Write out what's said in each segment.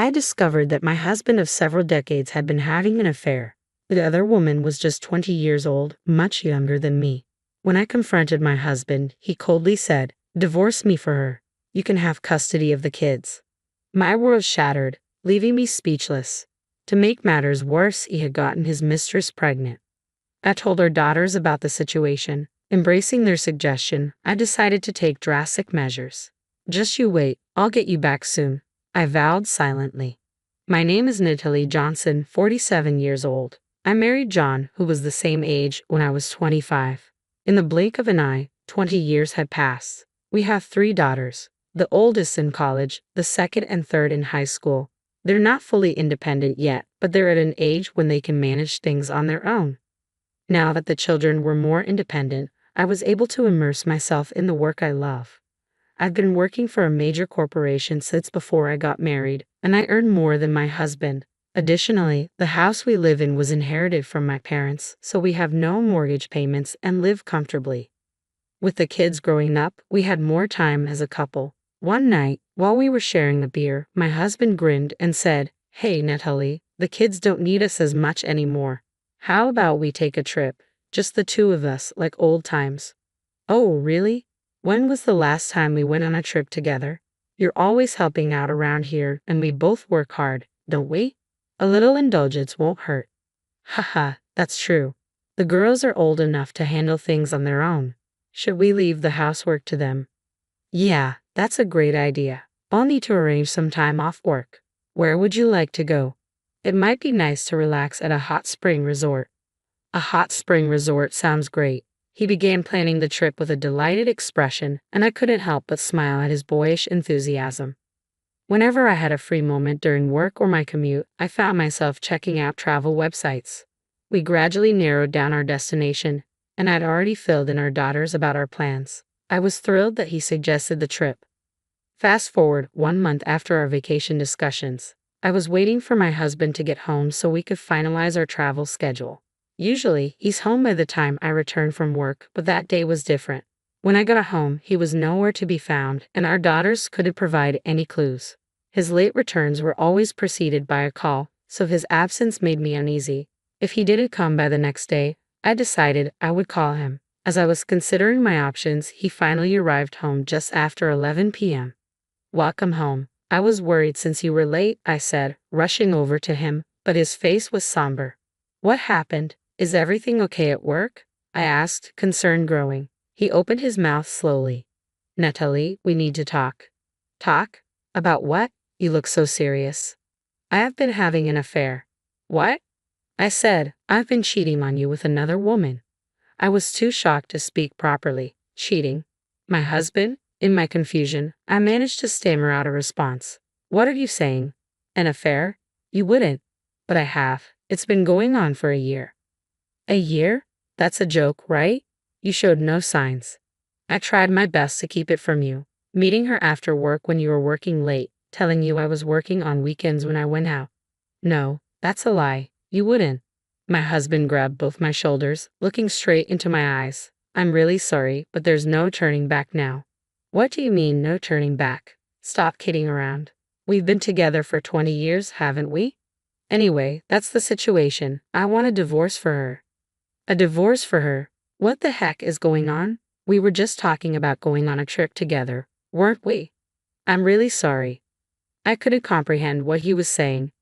I discovered that my husband of several decades had been having an affair. The other woman was just 20 years old, much younger than me. When I confronted my husband, he coldly said, "Divorce me for her. You can have custody of the kids." My world shattered, leaving me speechless. To make matters worse, he had gotten his mistress pregnant. I told our daughters about the situation. Embracing their suggestion, I decided to take drastic measures. "Just you wait, I'll get you back soon," I vowed silently. My name is Natalie Johnson, 47 years old. I married John, who was the same age when I was 25. In the blink of an eye, 20 years had passed. We have 3 daughters, the oldest in college, the second and third in high school. They're not fully independent yet, but they're at an age when they can manage things on their own. Now that the children were more independent, I was able to immerse myself in the work I love. I've been working for a major corporation since before I got married, and I earn more than my husband. Additionally, the house we live in was inherited from my parents, so we have no mortgage payments and live comfortably. With the kids growing up, we had more time as a couple. One night, while we were sharing a beer, my husband grinned and said, "Hey, Natalie, the kids don't need us as much anymore. How about we take a trip? Just the 2 of us, like old times." "Oh, really? When was the last time we went on a trip together? You're always helping out around here, and we both work hard, don't we? A little indulgence won't hurt." "Haha, that's true. The girls are old enough to handle things on their own. Should we leave the housework to them?" "Yeah, that's a great idea. I'll need to arrange some time off work. Where would you like to go?" "It might be nice to relax at a hot spring resort." "A hot spring resort sounds great." He began planning the trip with a delighted expression, and I couldn't help but smile at his boyish enthusiasm. Whenever I had a free moment during work or my commute, I found myself checking out travel websites. We gradually narrowed down our destination, and I'd already filled in our daughters about our plans. I was thrilled that he suggested the trip. Fast forward 1 month after our vacation discussions. I was waiting for my husband to get home so we could finalize our travel schedule. Usually, he's home by the time I return from work, but that day was different. When I got home, he was nowhere to be found, and our daughters couldn't provide any clues. His late returns were always preceded by a call, so his absence made me uneasy. If he didn't come by the next day, I decided I would call him. As I was considering my options, he finally arrived home just after 11 p.m. "Welcome home. I was worried since you were late," I said, rushing over to him, but his face was somber. "What happened? Is everything okay at work?" I asked, concern growing. He opened his mouth slowly. "Natalie, we need to talk." "Talk? About what? You look so serious." "I have been having an affair." "What?" I said, "I've been cheating on you with another woman." I was too shocked to speak properly. "Cheating? My husband?" In my confusion, I managed to stammer out a response. "What are you saying? An affair? You wouldn't." "But I have. It's been going on for a year." "A year? That's a joke, right? You showed no signs." "I tried my best to keep it from you. Meeting her after work when you were working late, telling you I was working on weekends when I went out." "No, that's a lie. You wouldn't." My husband grabbed both my shoulders, looking straight into my eyes. "I'm really sorry, but there's no turning back now." "What do you mean, no turning back? Stop kidding around. We've been together for 20 years, haven't we? Anyway, that's the situation. I want a divorce for her." "A divorce for her? What the heck is going on? We were just talking about going on a trip together, weren't we?" "I'm really sorry." I couldn't comprehend what he was saying.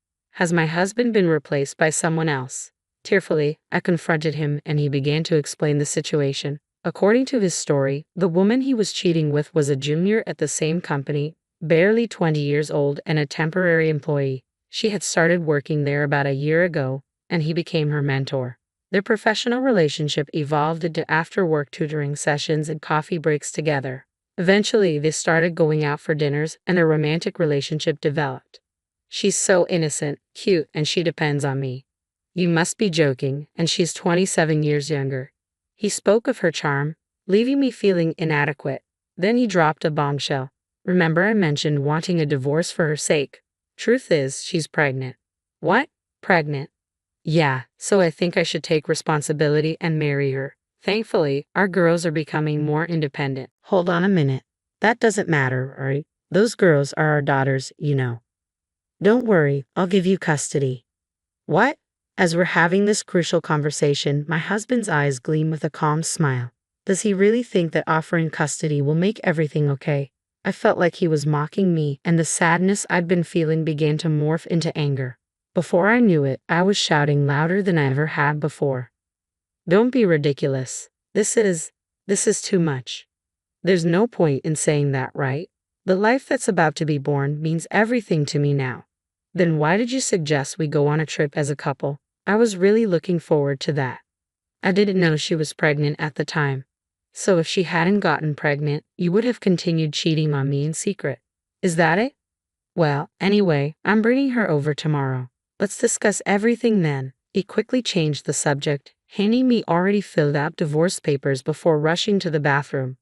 Has my husband been replaced by someone else? Tearfully, I confronted him and he began to explain the situation. According to his story, the woman he was cheating with was a junior at the same company, barely 20 years old and a temporary employee. She had started working there about a year ago, and he became her mentor. Their professional relationship evolved into after-work tutoring sessions and coffee breaks together. Eventually, they started going out for dinners and a romantic relationship developed. "She's so innocent, cute, and she depends on me." "You must be joking, and she's 27 years younger." He spoke of her charm, leaving me feeling inadequate. Then he dropped a bombshell. "Remember I mentioned wanting a divorce for her sake? Truth is, she's pregnant." "What? Pregnant?" "Yeah, so I think I should take responsibility and marry her. Thankfully, our girls are becoming more independent." "Hold on a minute. That doesn't matter, right? Those girls are our daughters, you know." Don't worry, I'll give you custody. What? As we're having this crucial conversation, my husband's eyes gleam with a calm smile. Does he really think that offering custody will make everything okay? I felt like he was mocking me, and the sadness I'd been feeling began to morph into anger. Before I knew it, I was shouting louder than I ever had before. Don't be ridiculous. This is too much. There's no point in saying that, right? The life that's about to be born means everything to me now. Then why did you suggest we go on a trip as a couple? I was really looking forward to that. I didn't know she was pregnant at the time. So if she hadn't gotten pregnant, you would have continued cheating on me in secret. Is that it? Well, anyway, I'm bringing her over tomorrow. Let's discuss everything then. He quickly changed the subject, handing me already filled out divorce papers before rushing to the bathroom.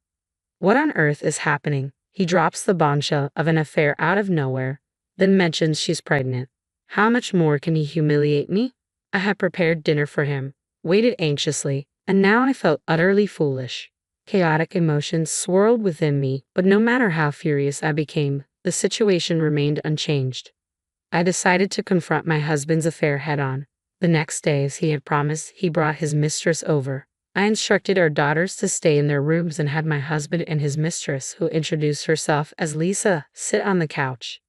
What on earth is happening? He drops the bombshell of an affair out of nowhere, then mentions she's pregnant. How much more can he humiliate me? I had prepared dinner for him, waited anxiously, and now I felt utterly foolish. Chaotic emotions swirled within me, but no matter how furious I became, the situation remained unchanged. I decided to confront my husband's affair head-on. The next day, as he had promised, he brought his mistress over. I instructed our daughters to stay in their rooms and had my husband and his mistress, who introduced herself as Lisa, sit on the couch.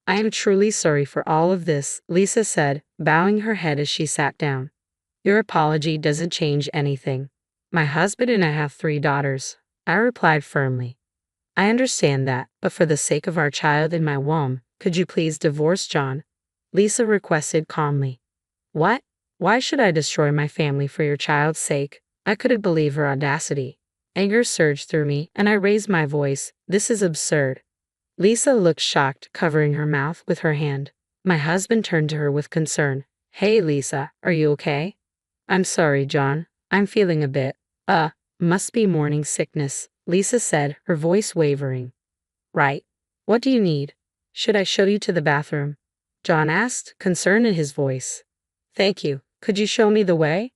I am truly sorry for all of this, Lisa said, bowing her head as she sat down. Your apology doesn't change anything. My husband and I have 3 daughters, I replied firmly. I understand that, but for the sake of our child in my womb, could you please divorce John? Lisa requested calmly. What? Why should I destroy my family for your child's sake? I couldn't believe her audacity. Anger surged through me, and I raised my voice. This is absurd. Lisa looked shocked, covering her mouth with her hand. My husband turned to her with concern. Hey Lisa, are you okay? I'm sorry, John. I'm feeling a bit, must be morning sickness, Lisa said, her voice wavering. Right. What do you need? Should I show you to the bathroom? John asked, concern in his voice. Thank you. Could you show me the way?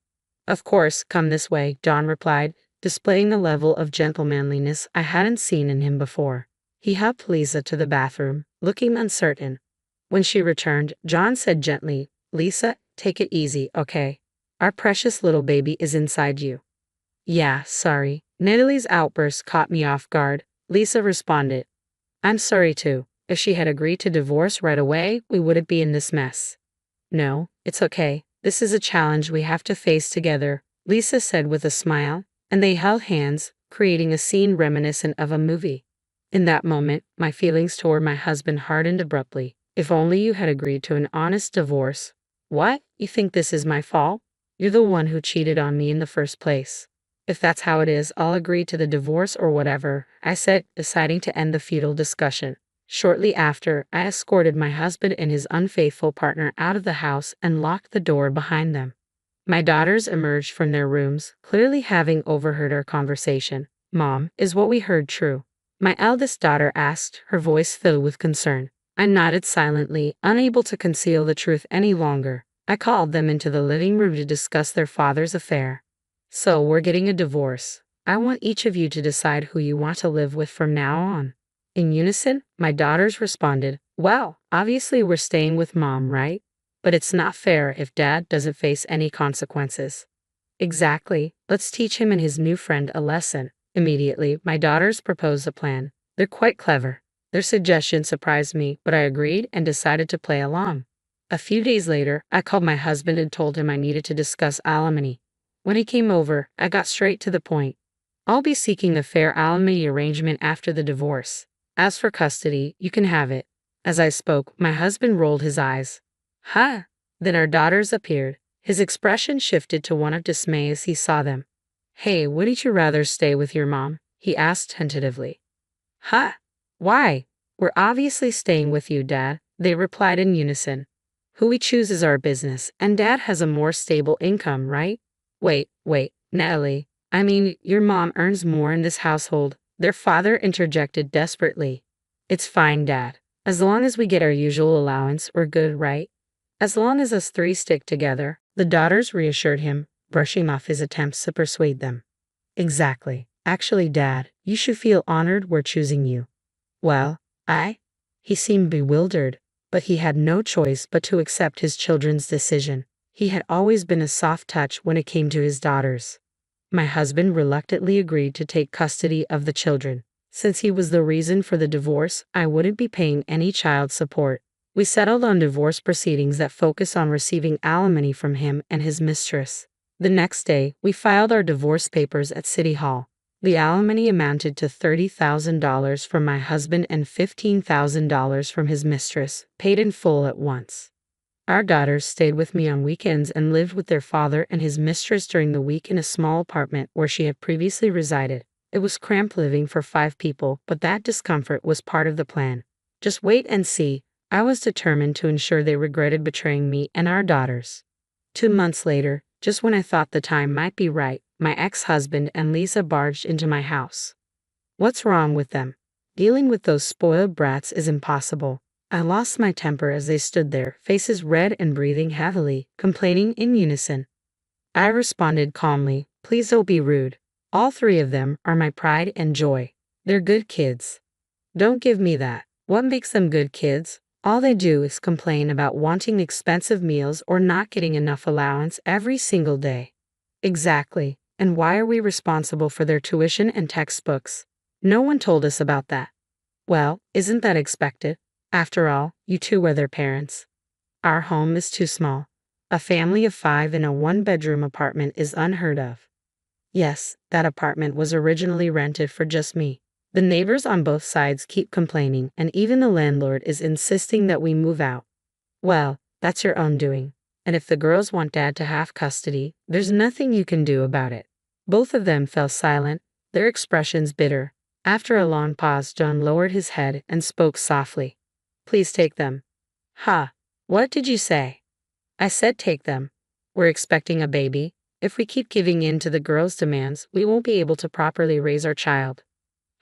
Of course, come this way, John replied, displaying a level of gentlemanliness I hadn't seen in him before. He helped Lisa to the bathroom, looking uncertain. When she returned, John said gently, Lisa, take it easy, okay? Our precious little baby is inside you. Yeah, sorry. Natalie's outburst caught me off guard, Lisa responded. I'm sorry too. If she had agreed to divorce right away, we wouldn't be in this mess. No, it's okay. This is a challenge we have to face together, Lisa said with a smile, and they held hands, creating a scene reminiscent of a movie. In that moment, my feelings toward my husband hardened abruptly. If only you had agreed to an honest divorce. What? You think this is my fault? You're the one who cheated on me in the first place. If that's how it is, I'll agree to the divorce or whatever, I said, deciding to end the futile discussion. Shortly after, I escorted my husband and his unfaithful partner out of the house and locked the door behind them. My daughters emerged from their rooms, clearly having overheard our conversation. Mom, is what we heard true? My eldest daughter asked, her voice filled with concern. I nodded silently, unable to conceal the truth any longer. I called them into the living room to discuss their father's affair. So we're getting a divorce. I want each of you to decide who you want to live with from now on. In unison, my daughters responded, well, obviously we're staying with Mom, right? But it's not fair if Dad doesn't face any consequences. Exactly. Let's teach him and his new friend a lesson. Immediately, my daughters proposed a plan. They're quite clever. Their suggestion surprised me, but I agreed and decided to play along. A few days later, I called my husband and told him I needed to discuss alimony. When he came over, I got straight to the point. I'll be seeking a fair alimony arrangement after the divorce. As for custody, you can have it. As I spoke, my husband rolled his eyes. Huh? Then our daughters appeared. His expression shifted to one of dismay as he saw them. Hey, wouldn't you rather stay with your mom? He asked tentatively. Huh? Why? We're obviously staying with you, Dad, they replied in unison. Who we choose is our business, and Dad has a more stable income, right? Wait, Natalie. I mean, your mom earns more in this household, their father interjected desperately. It's fine, Dad. As long as we get our usual allowance, we're good, right? As long as us 3 stick together, the daughters reassured him, brushing off his attempts to persuade them. Exactly. Actually, Dad, you should feel honored we're choosing you. Well, He seemed bewildered. But he had no choice but to accept his children's decision. He had always been a soft touch when it came to his daughters. My husband reluctantly agreed to take custody of the children. Since he was the reason for the divorce, I wouldn't be paying any child support. We settled on divorce proceedings that focus on receiving alimony from him and his mistress. The next day, we filed our divorce papers at City Hall. The alimony amounted to $30,000 from my husband and $15,000 from his mistress, paid in full at once. Our daughters stayed with me on weekends and lived with their father and his mistress during the week in a small apartment where she had previously resided. It was cramped living for 5 people, but that discomfort was part of the plan. Just wait and see. I was determined to ensure they regretted betraying me and our daughters. 2 months later, just when I thought the time might be right, my ex-husband and Lisa barged into my house. What's wrong with them? Dealing with those spoiled brats is impossible. I lost my temper as they stood there, faces red and breathing heavily, complaining in unison. I responded calmly, please don't be rude. All 3 of them are my pride and joy. They're good kids. Don't give me that. What makes them good kids? All they do is complain about wanting expensive meals or not getting enough allowance every single day. Exactly. And why are we responsible for their tuition and textbooks? No one told us about that. Well, isn't that expected? After all, you 2 are their parents. Our home is too small. A family of 5 in a 1-bedroom apartment is unheard of. Yes, that apartment was originally rented for just me. The neighbors on both sides keep complaining, and even the landlord is insisting that we move out. Well, that's your own doing. And if the girls want Dad to have custody, there's nothing you can do about it. Both of them fell silent, their expressions bitter. After a long pause, John lowered his head and spoke softly. Please take them. Ha! What did you say? I said take them. We're expecting a baby. If we keep giving in to the girls' demands, we won't be able to properly raise our child.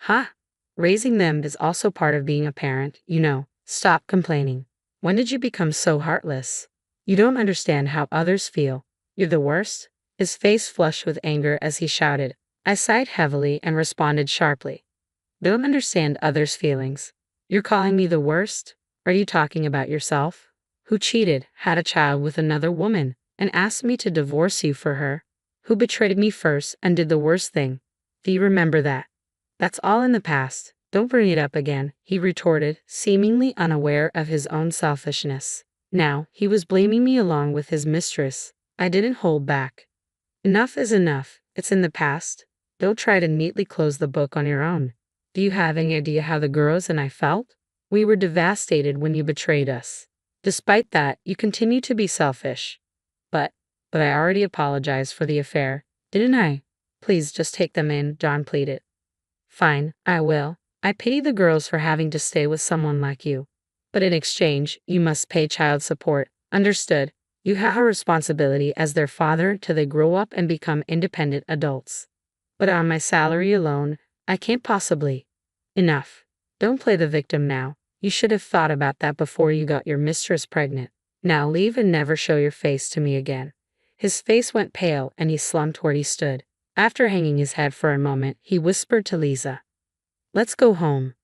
Ha! Raising them is also part of being a parent, you know. Stop complaining. When did you become so heartless? You don't understand how others feel. You're the worst. His face flushed with anger as he shouted. I sighed heavily and responded sharply. Don't understand others' feelings. You're calling me the worst? Are you talking about yourself? Who cheated, had a child with another woman, and asked me to divorce you for her? Who betrayed me first and did the worst thing? Do you remember that? That's all in the past. Don't bring it up again, he retorted, seemingly unaware of his own selfishness. Now, he was blaming me along with his mistress. I didn't hold back. Enough is enough. It's in the past. Don't try to neatly close the book on your own. Do you have any idea how the girls and I felt? We were devastated when you betrayed us. Despite that, you continue to be selfish. But I already apologized for the affair, didn't I? Please just take them in, John pleaded. Fine, I will. I pity the girls for having to stay with someone like you. But in exchange, you must pay child support. Understood? You have a responsibility as their father till they grow up and become independent adults. But on my salary alone, I can't possibly. Enough. Don't play the victim now. You should have thought about that before you got your mistress pregnant. Now leave and never show your face to me again. His face went pale and he slumped where he stood. After hanging his head for a moment, he whispered to Lisa, Let's go home.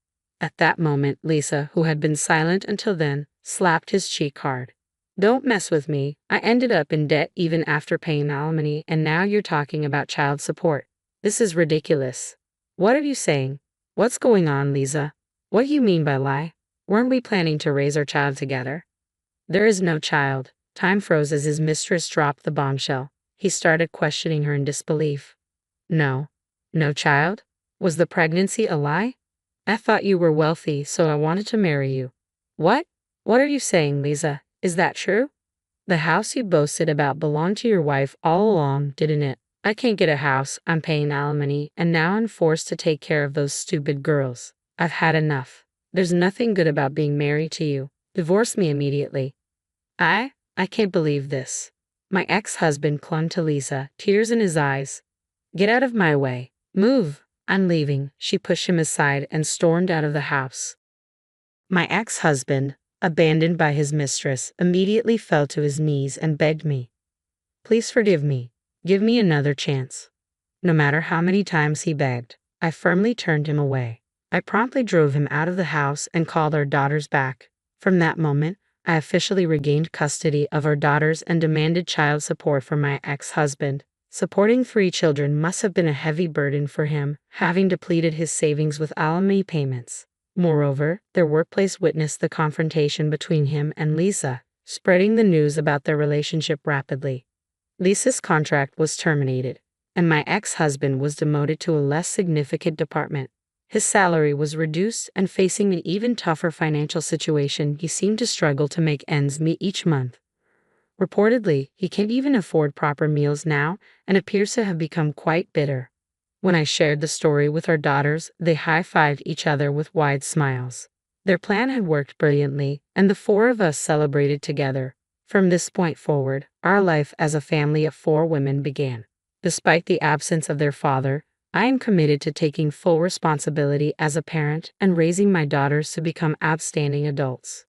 At that moment, Lisa, who had been silent until then, slapped his cheek hard. Don't mess with me. I ended up in debt even after paying alimony, and now you're talking about child support. This is ridiculous. What are you saying? What's going on, Lisa? What do you mean by lie? Weren't we planning to raise our child together? There is no child. Time froze as his mistress dropped the bombshell. He started questioning her in disbelief. No. No child? Was the pregnancy a lie? I thought you were wealthy, so I wanted to marry you. What? What are you saying, Lisa? Is that true? The house you boasted about belonged to your wife all along, didn't it? I can't get a house, I'm paying alimony, and now I'm forced to take care of those stupid girls. I've had enough. There's nothing good about being married to you. Divorce me immediately. I can't believe this. My ex-husband clung to Lisa, tears in his eyes. Get out of my way. Move. I'm leaving. She pushed him aside and stormed out of the house. My ex-husband, abandoned by his mistress, immediately fell to his knees and begged me. Please forgive me. Give me another chance. No matter how many times he begged, I firmly turned him away. I promptly drove him out of the house and called our daughters back. From that moment, I officially regained custody of our daughters and demanded child support from my ex-husband. Supporting 3 children must have been a heavy burden for him, having depleted his savings with alimony payments. Moreover, their workplace witnessed the confrontation between him and Lisa, spreading the news about their relationship rapidly. Lisa's contract was terminated, and my ex-husband was demoted to a less significant department. His salary was reduced, and facing an even tougher financial situation, he seemed to struggle to make ends meet each month. Reportedly, he can't even afford proper meals now and appears to have become quite bitter. When I shared the story with our daughters, they high-fived each other with wide smiles. Their plan had worked brilliantly, and the 4 of us celebrated together. From this point forward, our life as a family of 4 women began. Despite the absence of their father, I am committed to taking full responsibility as a parent and raising my daughters to become outstanding adults.